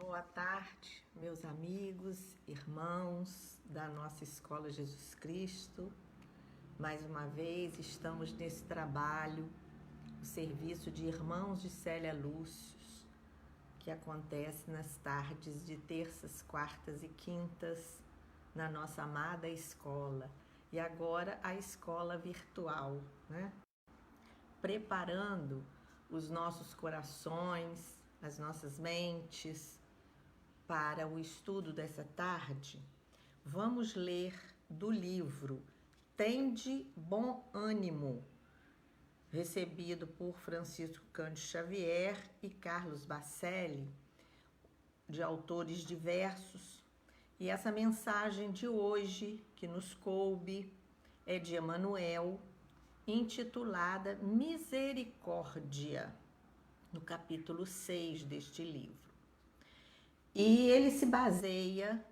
Boa tarde, meus amigos, irmãos da nossa Escola Jesus Cristo. Mais uma vez estamos nesse trabalho, o serviço de Irmãos de Célia Lúcios, que acontece nas tardes de terças, quartas e quintas na nossa amada escola. E agora a escola virtual, né? Preparando os nossos corações, as nossas mentes para o estudo dessa tarde. Vamos ler do livro Tende Bom Ânimo, recebido por Francisco Cândido Xavier e Carlos Bacelli, de autores diversos. E essa mensagem de hoje, que nos coube, é de Emmanuel, intitulada Misericórdia, no capítulo 6 deste livro. E ele se baseia,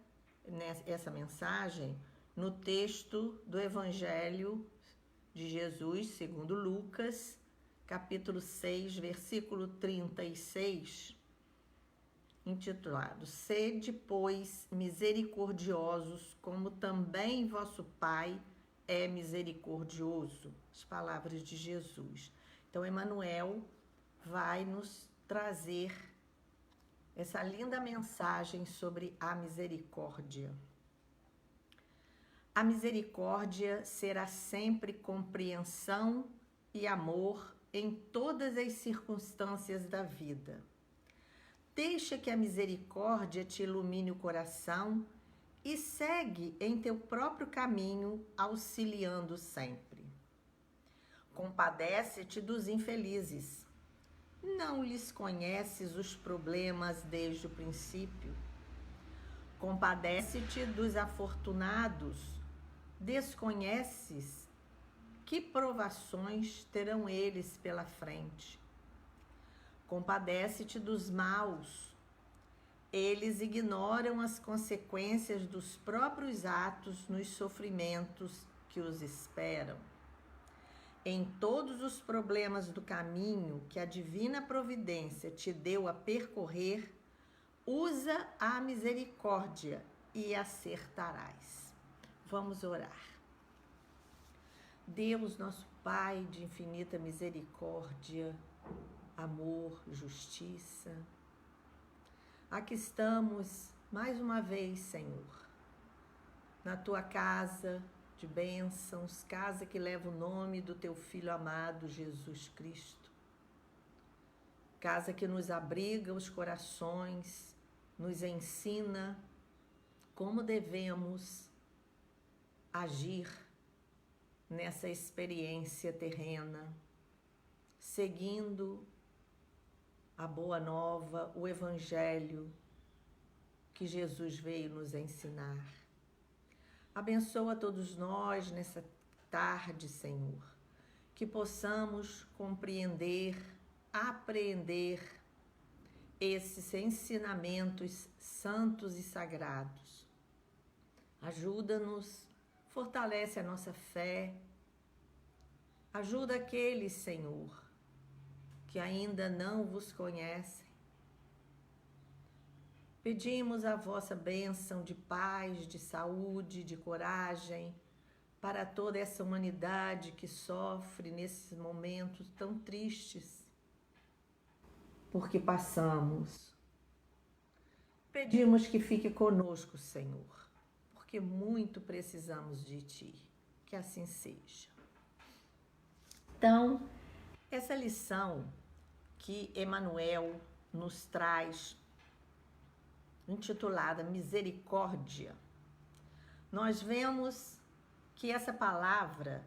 nessa mensagem, no texto do Evangelho de Jesus, segundo Lucas, capítulo 6, versículo 36, intitulado: Sede, pois, misericordiosos, como também vosso Pai é misericordioso. As palavras de Jesus. Então, Emmanuel vai nos trazer essa linda mensagem sobre a misericórdia. A misericórdia será sempre compreensão e amor em todas as circunstâncias da vida. Deixa que a misericórdia te ilumine o coração e segue em teu próprio caminho, auxiliando sempre. Compadece-te dos infelizes. Não lhes conheces os problemas desde o princípio. Compadece-te dos afortunados. Desconheces que provações terão eles pela frente. Compadece-te dos maus. Eles ignoram as consequências dos próprios atos nos sofrimentos que os esperam. Em todos os problemas do caminho que a divina providência te deu a percorrer, usa a misericórdia e acertarás. Vamos orar. Deus, nosso Pai de infinita misericórdia, amor, justiça, aqui estamos mais uma vez, Senhor, na tua casa de bênçãos, casa que leva o nome do teu Filho amado, Jesus Cristo. Casa que nos abriga os corações, nos ensina como devemos agir nessa experiência terrena, seguindo a boa nova, o Evangelho que Jesus veio nos ensinar. Abençoa todos nós nessa tarde, Senhor, que possamos compreender, apreender esses ensinamentos santos e sagrados. Ajuda-nos, fortalece a nossa fé, ajuda aqueles, Senhor, que ainda não vos conhecem. Pedimos a vossa bênção de paz, de saúde, de coragem para toda essa humanidade que sofre nesses momentos tão tristes porque passamos. Pedimos que fique conosco, Senhor, porque muito precisamos de Ti. Que assim seja. Então, essa lição que Emmanuel nos traz, intitulada Misericórdia, nós vemos que essa palavra,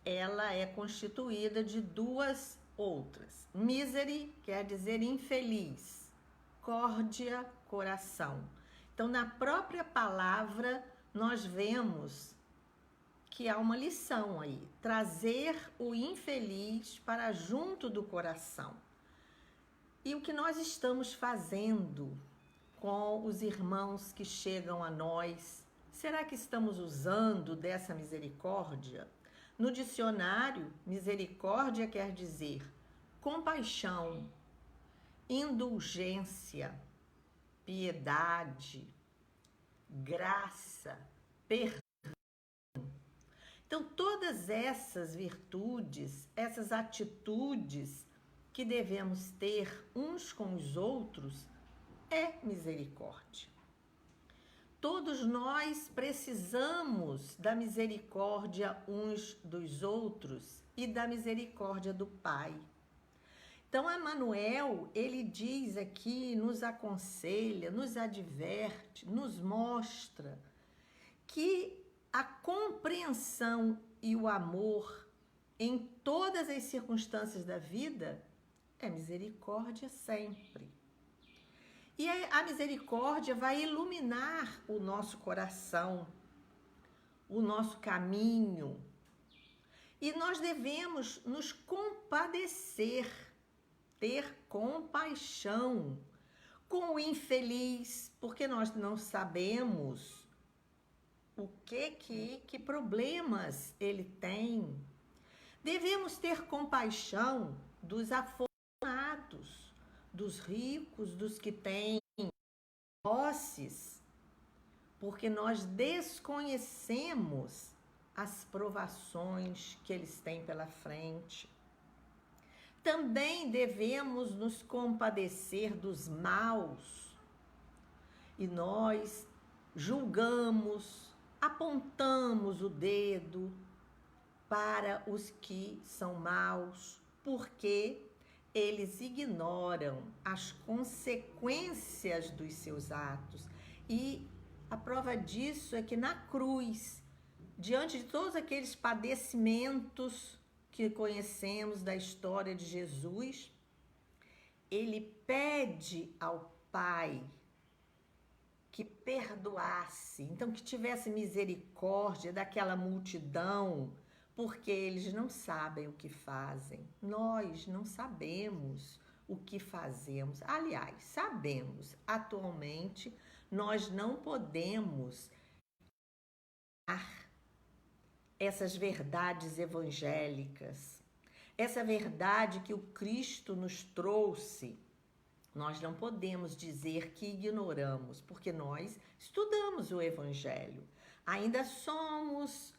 ela é constituída de duas outras. Miseri quer dizer infeliz, córdia, coração. Então, na própria palavra, nós vemos que há uma lição aí, trazer o infeliz para junto do coração. E o que nós estamos fazendo com os irmãos que chegam a nós? Será que estamos usando dessa misericórdia? No dicionário, misericórdia quer dizer compaixão, indulgência, piedade, graça, perdão. Então, todas essas virtudes, essas atitudes que devemos ter uns com os outros, é misericórdia. Todos nós precisamos da misericórdia uns dos outros e da misericórdia do Pai. Então, Emmanuel, ele diz aqui, nos aconselha, nos adverte, nos mostra que a compreensão e o amor em todas as circunstâncias da vida é misericórdia sempre. E a misericórdia vai iluminar o nosso coração, o nosso caminho. E nós devemos nos compadecer, ter compaixão com o infeliz, porque nós não sabemos o que problemas ele tem. Devemos ter compaixão dos afortunados, dos ricos, dos que têm posses, porque nós desconhecemos as provações que eles têm pela frente. Também devemos nos compadecer dos maus, e nós julgamos, apontamos o dedo para os que são maus, porque eles ignoram as consequências dos seus atos. E a prova disso é que na cruz, diante de todos aqueles padecimentos que conhecemos da história de Jesus, ele pede ao Pai que perdoasse, então que tivesse misericórdia daquela multidão, porque eles não sabem o que fazem. Nós não sabemos o que fazemos. Aliás, sabemos, atualmente nós não podemos essas verdades evangélicas, essa verdade que o Cristo nos trouxe. Nós não podemos dizer que ignoramos, porque nós estudamos o Evangelho. Ainda somos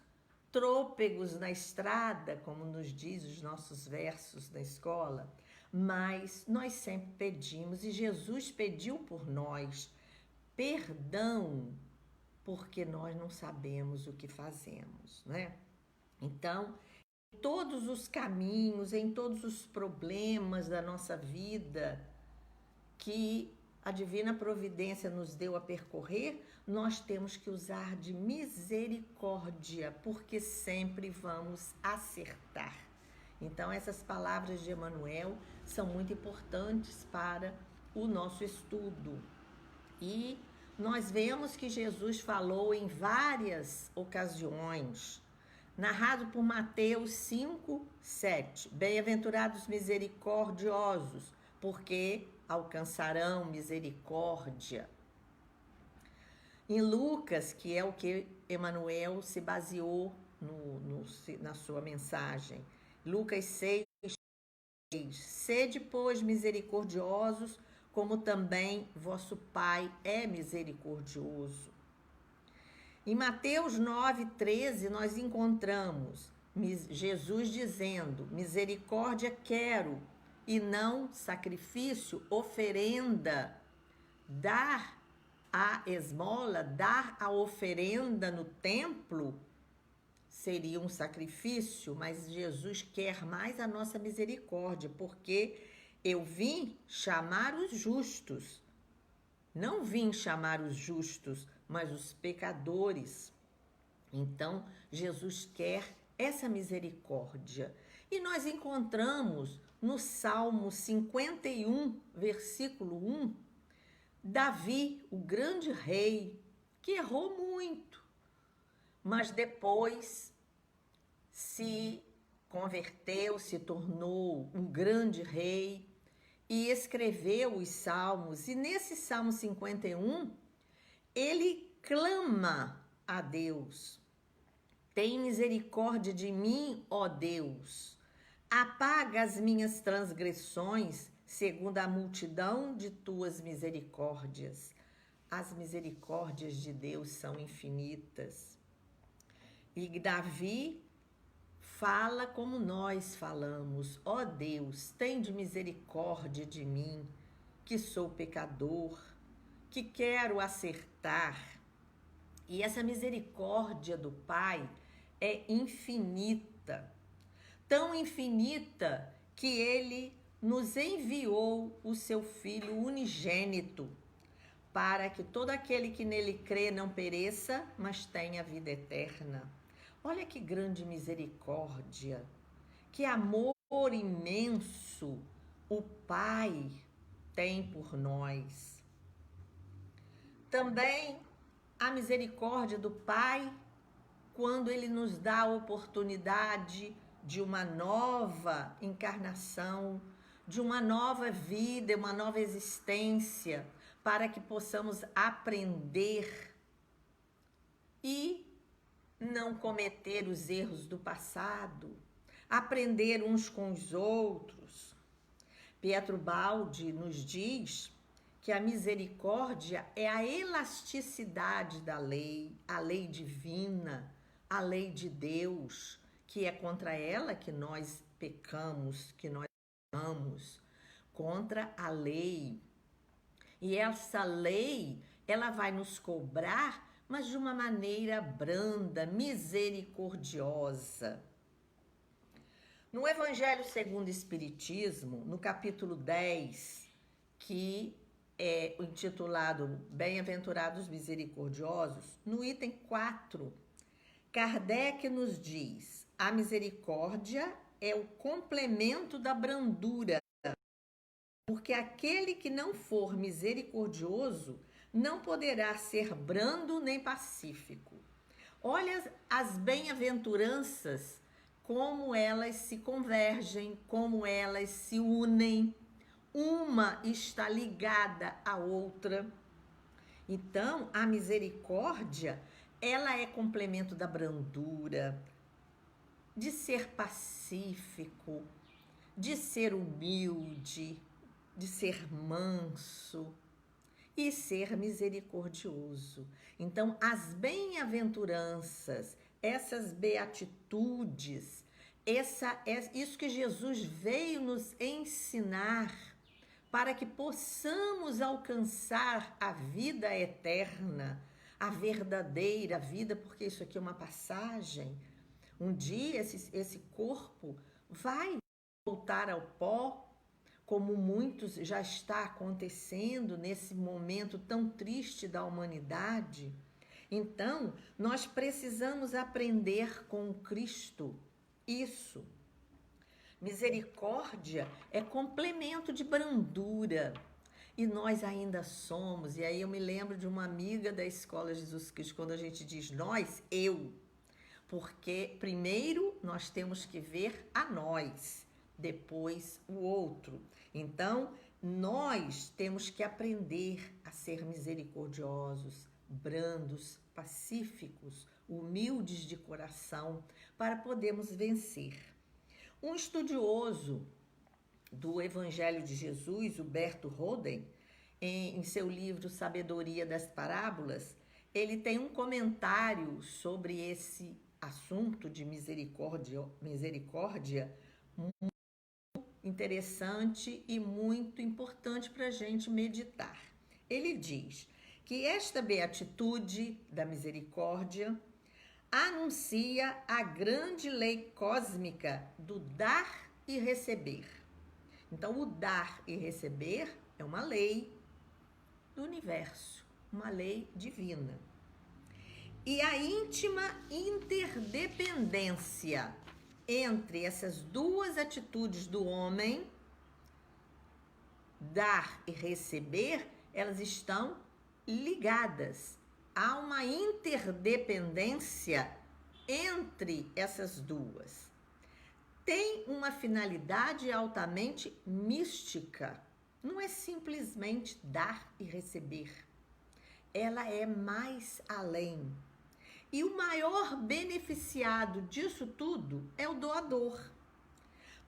trôpegos na estrada, como nos diz os nossos versos da escola, mas nós sempre pedimos, e Jesus pediu por nós, perdão, porque nós não sabemos o que fazemos, né? Então, em todos os caminhos, em todos os problemas da nossa vida que a divina providência nos deu a percorrer, nós temos que usar de misericórdia, porque sempre vamos acertar. Então, essas palavras de Emmanuel são muito importantes para o nosso estudo. E nós vemos que Jesus falou em várias ocasiões, narrado por Mateus 5:7. Bem-aventurados misericordiosos, porque alcançarão misericórdia. Em Lucas, que é o que Emmanuel se baseou na sua mensagem, Lucas 6, sede, pois, misericordiosos, como também vosso Pai é misericordioso. Em Mateus 9:13, nós encontramos Jesus dizendo: misericórdia quero, e não sacrifício, oferenda. Dar a esmola, dar a oferenda no templo seria um sacrifício, mas Jesus quer mais a nossa misericórdia, porque eu vim chamar os justos. Não vim chamar os justos, mas os pecadores. Então, Jesus quer essa misericórdia. E nós encontramos no Salmo 51, versículo 1, Davi, o grande rei, que errou muito, mas depois se converteu, se tornou um grande rei e escreveu os salmos. E nesse Salmo 51, ele clama a Deus: tem misericórdia de mim, ó Deus. Apaga as minhas transgressões, segundo a multidão de tuas misericórdias. As misericórdias de Deus são infinitas. E Davi fala como nós falamos: ó Deus, tende misericórdia de mim, que sou pecador, que quero acertar. E essa misericórdia do Pai é infinita, tão infinita que Ele nos enviou o seu Filho unigênito, para que todo aquele que nele crê não pereça, mas tenha vida eterna. Olha que grande misericórdia, que amor imenso o Pai tem por nós. Também a misericórdia do Pai, quando Ele nos dá a oportunidade de uma nova encarnação, de uma nova vida, uma nova existência, para que possamos aprender e não cometer os erros do passado, aprender uns com os outros. Pietro Baldi nos diz que a misericórdia é a elasticidade da lei, a lei divina, a lei de Deus, que é contra ela que nós pecamos, que nós amamos, contra a lei. E essa lei, ela vai nos cobrar, mas de uma maneira branda, misericordiosa. No Evangelho segundo o Espiritismo, no capítulo 10, que é intitulado Bem-aventurados misericordiosos, no item 4, Kardec nos diz: a misericórdia é o complemento da brandura, porque aquele que não for misericordioso não poderá ser brando nem pacífico. Olha as bem-aventuranças, como elas se convergem, como elas se unem. Uma está ligada à outra. Então, a misericórdia, ela é complemento da brandura, de ser pacífico, de ser humilde, de ser manso e ser misericordioso. Então, as bem-aventuranças, essas beatitudes, isso que Jesus veio nos ensinar para que possamos alcançar a vida eterna, a verdadeira vida, porque isso aqui é uma passagem. Um dia esse corpo vai voltar ao pó, como muitos já está acontecendo nesse momento tão triste da humanidade. Então, nós precisamos aprender com Cristo isso. Misericórdia é complemento de brandura. E nós ainda somos, e aí eu me lembro de uma amiga da Escola Jesus Cristo, quando a gente diz nós, eu. Porque primeiro nós temos que ver a nós, depois o outro. Então, nós temos que aprender a ser misericordiosos, brandos, pacíficos, humildes de coração, para podermos vencer. Um estudioso do Evangelho de Jesus, Huberto Roden, em seu livro Sabedoria das Parábolas, ele tem um comentário sobre esse assunto de misericórdia muito interessante e muito importante para a gente meditar. Ele diz que esta beatitude da misericórdia anuncia a grande lei cósmica do dar e receber. Então, o dar e receber é uma lei do universo, uma lei divina. E a íntima interdependência entre essas duas atitudes do homem, dar e receber, elas estão ligadas. Há uma interdependência entre essas duas. Tem uma finalidade altamente mística. Não é simplesmente dar e receber. Ela é mais além. E o maior beneficiado disso tudo é o doador.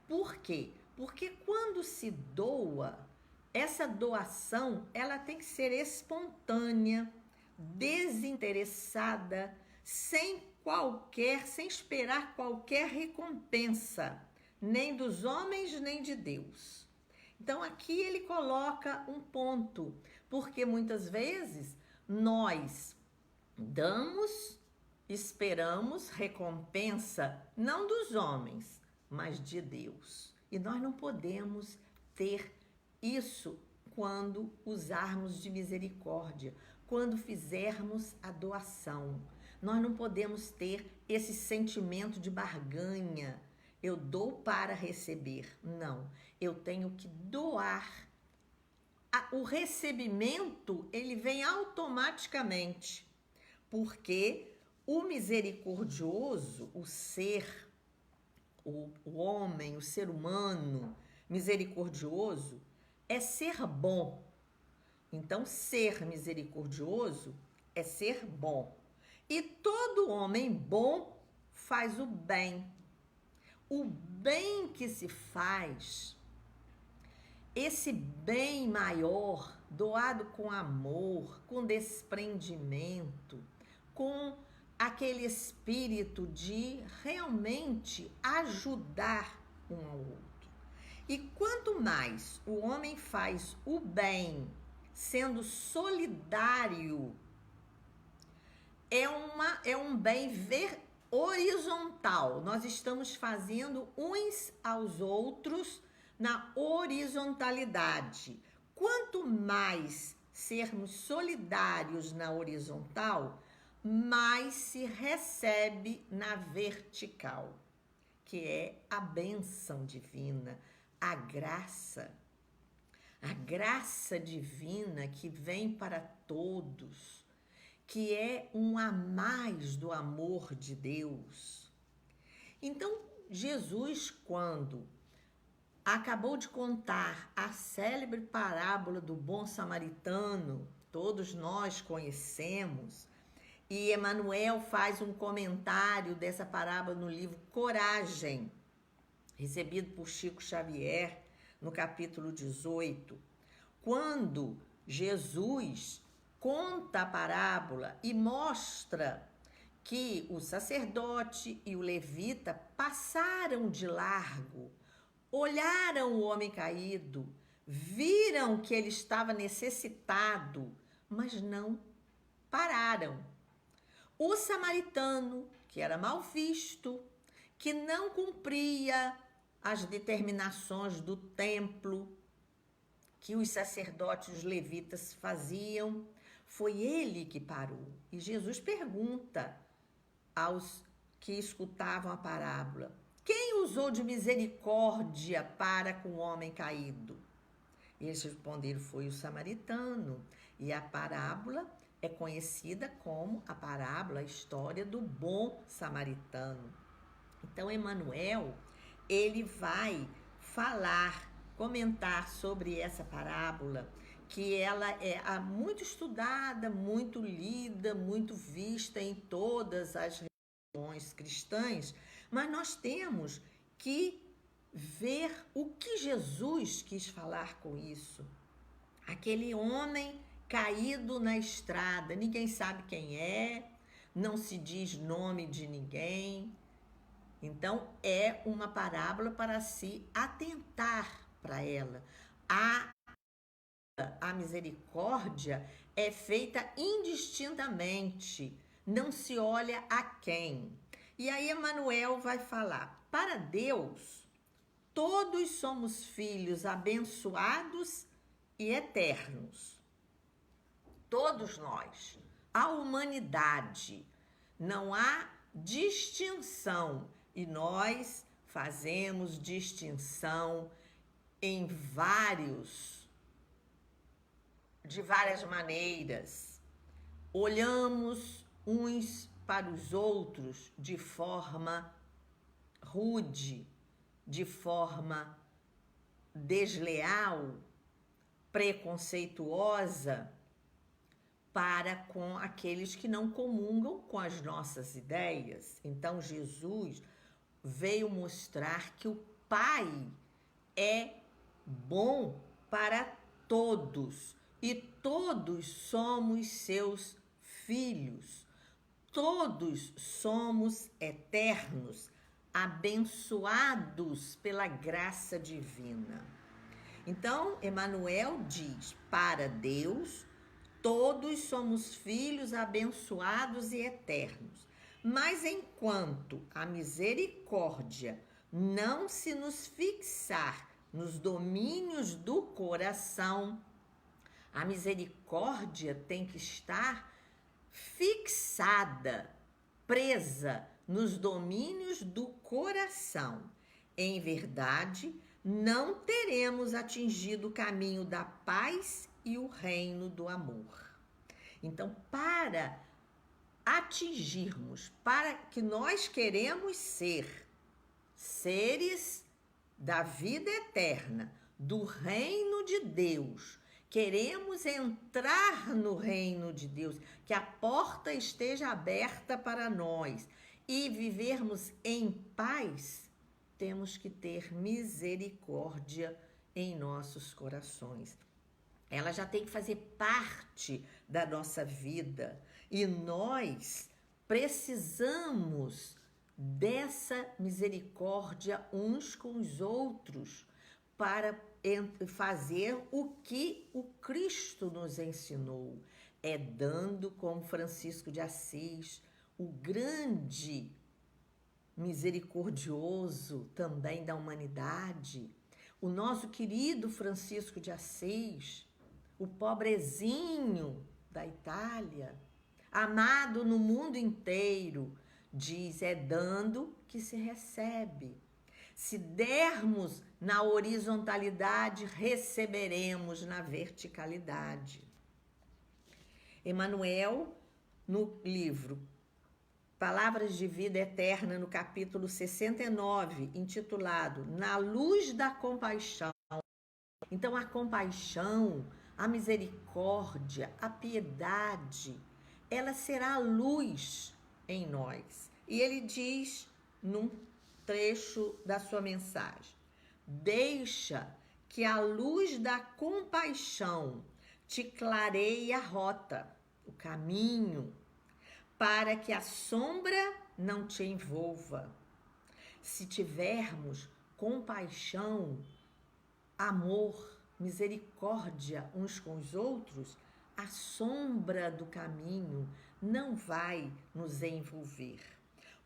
Por quê? Porque quando se doa, essa doação, ela tem que ser espontânea, desinteressada, sem esperar qualquer recompensa, nem dos homens, nem de Deus. Então aqui ele coloca um ponto, porque muitas vezes nós damos, esperamos recompensa, não dos homens, mas de Deus. E nós não podemos ter isso quando usarmos de misericórdia, quando fizermos a doação. Nós não podemos ter esse sentimento de barganha. Eu dou para receber. Não, eu tenho que doar. O recebimento, ele vem automaticamente, porque o misericordioso, o ser, o homem, o ser humano misericordioso, é ser bom. Então, ser misericordioso é ser bom. E todo homem bom faz o bem. O bem que se faz, esse bem maior, doado com amor, com desprendimento, com aquele espírito de realmente ajudar um ao outro. E quanto mais o homem faz o bem, sendo solidário, é um bem horizontal. Nós estamos fazendo uns aos outros na horizontalidade. Quanto mais sermos solidários na horizontal, mais se recebe na vertical, que é a bênção divina, a graça divina que vem para todos, que é um a mais do amor de Deus. Então, Jesus, quando acabou de contar a célebre parábola do bom samaritano, todos nós conhecemos, e Emmanuel faz um comentário dessa parábola no livro Coragem, recebido por Chico Xavier, no capítulo 18, quando Jesus conta a parábola e mostra que o sacerdote e o levita passaram de largo, olharam o homem caído, viram que ele estava necessitado, mas não pararam. O samaritano, que era mal visto, que não cumpria as determinações do templo que os sacerdotes e os levitas faziam, foi ele que parou. E Jesus pergunta aos que escutavam a parábola: quem usou de misericórdia para com o homem caído? E eles responderam: foi o samaritano. E a parábola é conhecida como a parábola, a história do bom samaritano. Então, Emmanuel, ele vai comentar sobre essa parábola, que ela é muito estudada, muito lida, muito vista em todas as religiões cristãs, mas nós temos que ver o que Jesus quis falar com isso. Aquele homem caído na estrada, ninguém sabe quem é, não se diz nome de ninguém. Então, é uma parábola para se atentar para ela. A misericórdia é feita indistintamente, não se olha a quem. E aí Emmanuel vai falar: para Deus, todos somos filhos abençoados e eternos. Todos nós, a humanidade, não há distinção, e nós fazemos distinção de várias maneiras. Olhamos uns para os outros de forma rude, de forma desleal, preconceituosa para com aqueles que não comungam com as nossas ideias. Então, Jesus veio mostrar que o Pai é bom para todos e todos somos seus filhos. Todos somos eternos, abençoados pela graça divina. Então, Emmanuel diz: para Deus, todos somos filhos abençoados e eternos. Mas enquanto a misericórdia não se nos fixar nos domínios do coração, a misericórdia tem que estar fixada, presa nos domínios do coração. Em verdade, não teremos atingido o caminho da paz e o reino do amor. Então, para atingirmos, para que nós queremos ser seres da vida eterna, do reino de Deus, queremos entrar no reino de Deus, que a porta esteja aberta para nós e vivermos em paz, temos que ter misericórdia em nossos corações. Ela já tem que fazer parte da nossa vida e nós precisamos dessa misericórdia uns com os outros para fazer o que o Cristo nos ensinou. É dando, como Francisco de Assis, o grande misericordioso também da humanidade, o nosso querido Francisco de Assis, o pobrezinho da Itália, amado no mundo inteiro, diz: é dando que se recebe. Se dermos na horizontalidade, receberemos na verticalidade. Emmanuel, no livro Palavras de Vida Eterna, no capítulo 69, intitulado Na Luz da Compaixão. Então, a compaixão, a misericórdia, a piedade, ela será a luz em nós. E ele diz num trecho da sua mensagem: deixa que a luz da compaixão te clareie a rota, o caminho, para que a sombra não te envolva. Se tivermos compaixão, amor, misericórdia uns com os outros, a sombra do caminho não vai nos envolver.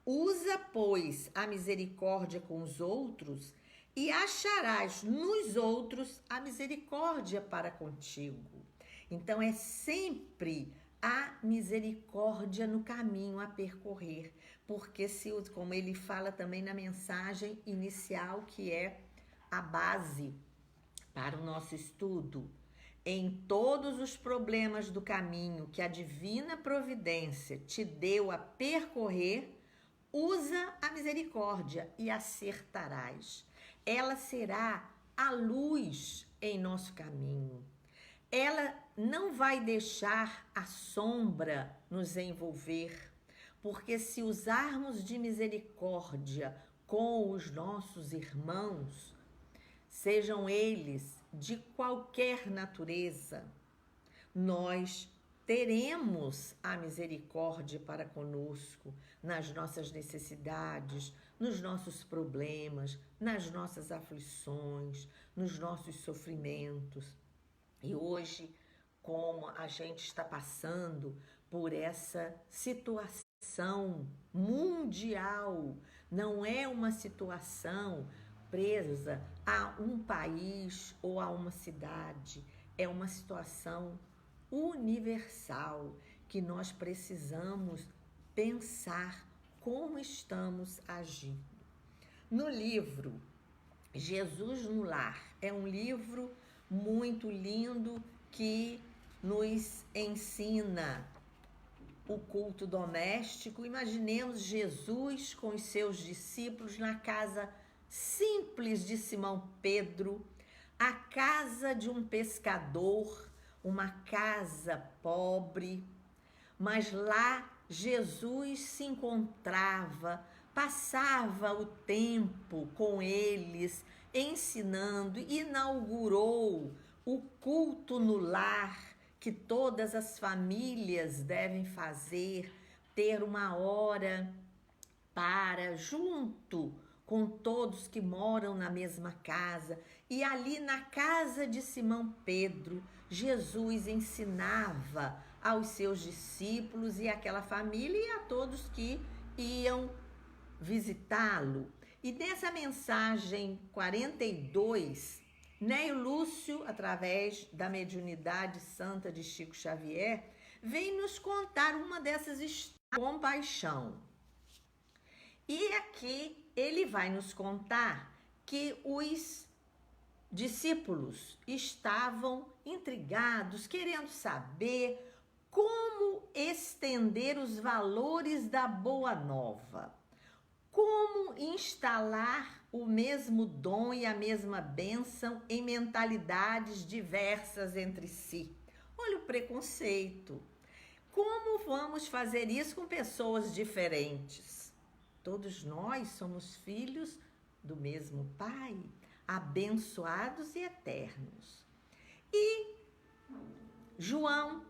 Usa, pois, a misericórdia com os outros e acharás nos outros a misericórdia para contigo. Então, é sempre a misericórdia no caminho a percorrer, porque como ele fala também na mensagem inicial, que é a base para o nosso estudo, em todos os problemas do caminho que a divina providência te deu a percorrer, usa a misericórdia e acertarás. Ela será a luz em nosso caminho. Ela não vai deixar a sombra nos envolver, porque se usarmos de misericórdia com os nossos irmãos, sejam eles de qualquer natureza, nós teremos a misericórdia para conosco nas nossas necessidades, nos nossos problemas, nas nossas aflições, nos nossos sofrimentos. E hoje, como a gente está passando por essa situação mundial, não é uma situação presa a um país ou a uma cidade, é uma situação universal que nós precisamos pensar como estamos agindo. No livro Jesus no Lar, é um livro muito lindo que nos ensina o culto doméstico. Imaginemos Jesus com os seus discípulos na casa simples de Simão Pedro, a casa de um pescador, uma casa pobre, mas lá Jesus se encontrava, passava o tempo com eles, ensinando, inaugurou o culto no lar, que todas as famílias devem fazer, ter uma hora para, junto com todos que moram na mesma casa. E ali na casa de Simão Pedro, Jesus ensinava aos seus discípulos e àquela família e a todos que iam visitá-lo. E nessa mensagem 42, Neio Lúcio, através da mediunidade santa de Chico Xavier, vem nos contar uma dessas histórias de compaixão. E aqui ele vai nos contar que os discípulos estavam intrigados, querendo saber como estender os valores da Boa Nova, como instalar o mesmo dom e a mesma bênção em mentalidades diversas entre si. Olha o preconceito. Como vamos fazer isso com pessoas diferentes? Todos nós somos filhos do mesmo Pai, abençoados e eternos. E João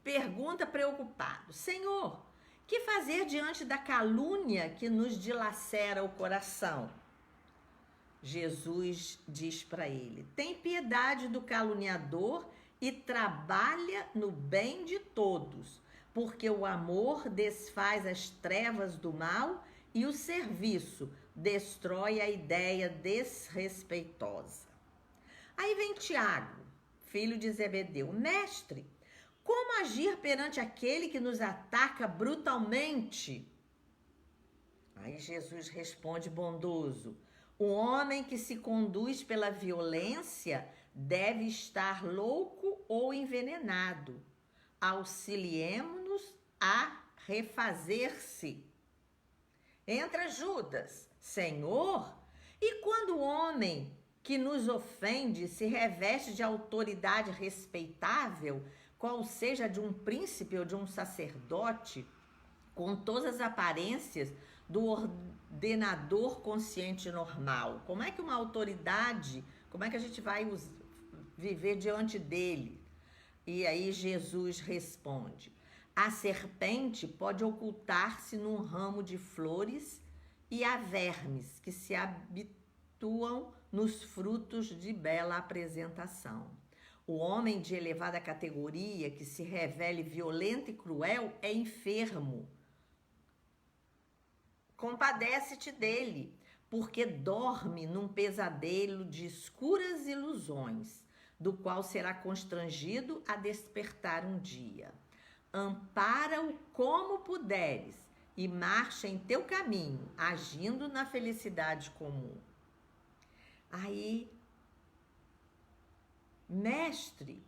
pergunta preocupado: Senhor, que fazer diante da calúnia que nos dilacera o coração? Jesus diz para ele: tem piedade do caluniador e trabalha no bem de todos, porque o amor desfaz as trevas do mal e o serviço destrói a ideia desrespeitosa. Aí vem Tiago, filho de Zebedeu: mestre, como agir perante aquele que nos ataca brutalmente? Aí Jesus responde bondoso: o homem que se conduz pela violência deve estar louco ou envenenado. Auxiliemo-nos a refazer-se. Entra Judas: Senhor, e quando o homem que nos ofende se reveste de autoridade respeitável, qual seja de um príncipe ou de um sacerdote, com todas as aparências do ordenador consciente normal? Como é que uma autoridade, como é que a gente vai viver diante dele? E aí Jesus responde: a serpente pode ocultar-se num ramo de flores e há vermes que se habituam nos frutos de bela apresentação. O homem de elevada categoria que se revele violento e cruel é enfermo. Compadece-te dele, porque dorme num pesadelo de escuras ilusões, do qual será constrangido a despertar um dia. Ampara-o como puderes e marcha em teu caminho, agindo na felicidade comum. Aí, mestre,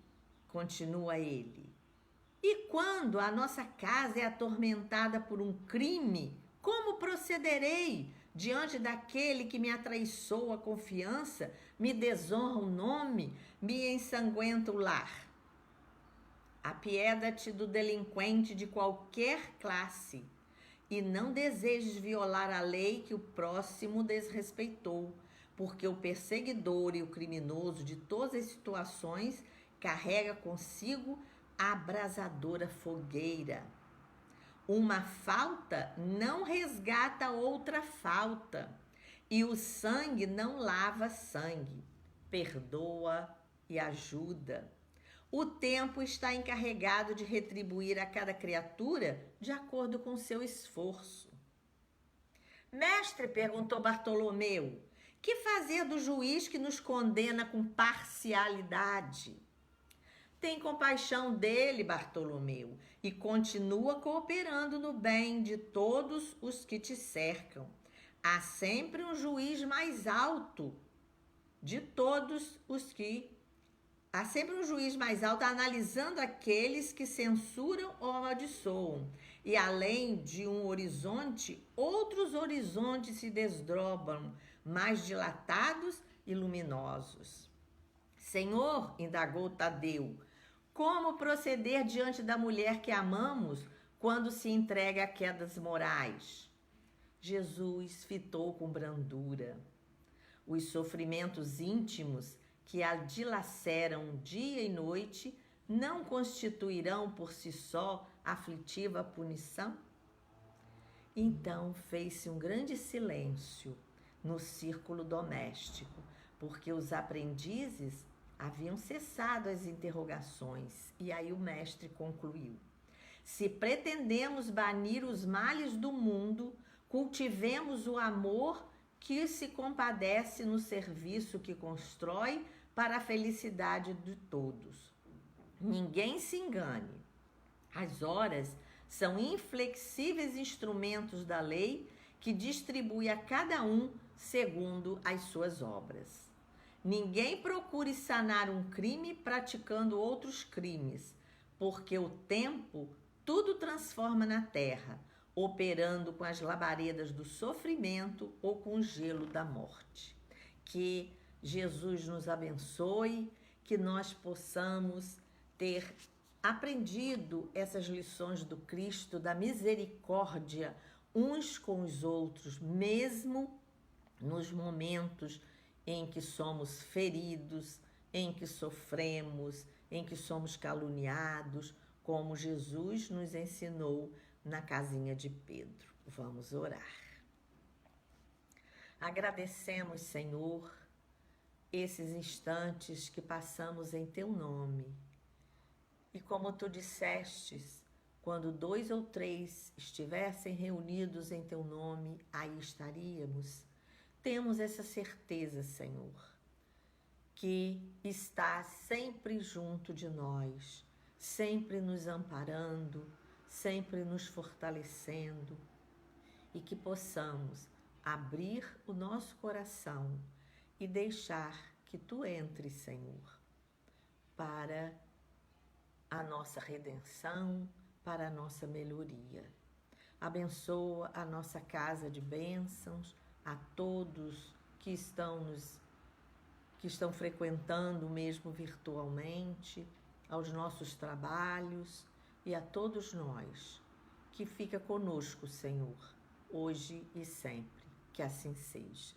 continua ele, e quando a nossa casa é atormentada por um crime, como procederei diante daquele que me atraiçoa a confiança, me desonra o nome, me ensanguenta o lar? Apieda-te do delinquente de qualquer classe e não desejes violar a lei que o próximo desrespeitou, porque o perseguidor e o criminoso de todas as situações carrega consigo a abrasadora fogueira. Uma falta não resgata outra falta, e o sangue não lava sangue, perdoa e ajuda. O tempo está encarregado de retribuir a cada criatura de acordo com seu esforço. Mestre, perguntou Bartolomeu, que fazer do juiz que nos condena com parcialidade? Tem compaixão dele, Bartolomeu, e continua cooperando no bem de todos os que te cercam. Há sempre um juiz mais alto de todos os que... Há sempre um juiz mais alto analisando aqueles que censuram ou amaldiçoam. E além de um horizonte, outros horizontes se desdobram, mais dilatados e luminosos. Senhor, indagou Tadeu, como proceder diante da mulher que amamos quando se entrega a quedas morais? Jesus fitou com brandura. Os sofrimentos íntimos que a dilaceram dia e noite não constituirão por si só aflitiva punição? Então fez-se um grande silêncio no círculo doméstico, porque os aprendizes haviam cessado as interrogações. E aí o mestre concluiu: se pretendemos banir os males do mundo, cultivemos o amor que se compadece no serviço que constrói para a felicidade de todos. Ninguém se engane. As horas são inflexíveis instrumentos da lei que distribui a cada um segundo as suas obras. Ninguém procure sanar um crime praticando outros crimes, porque o tempo tudo transforma na terra, operando com as labaredas do sofrimento ou com o gelo da morte. Que Jesus nos abençoe, que nós possamos ter aprendido essas lições do Cristo, da misericórdia uns com os outros, mesmo nos momentos em que somos feridos, em que sofremos, em que somos caluniados, como Jesus nos ensinou na casinha de Pedro. Vamos orar. Agradecemos, Senhor, esses instantes que passamos em Teu nome. E como Tu dissestes, quando 2 ou 3 estivessem reunidos em Teu nome, aí estaríamos. Temos essa certeza, Senhor, que está sempre junto de nós, sempre nos amparando, sempre nos fortalecendo, e que possamos abrir o nosso coração e deixar que Tu entres, Senhor, para a nossa redenção, para a nossa melhoria. Abençoa a nossa casa de bênçãos, a todos que estão frequentando mesmo virtualmente, aos nossos trabalhos e a todos nós. Que fica conosco, Senhor, hoje e sempre. Que assim seja.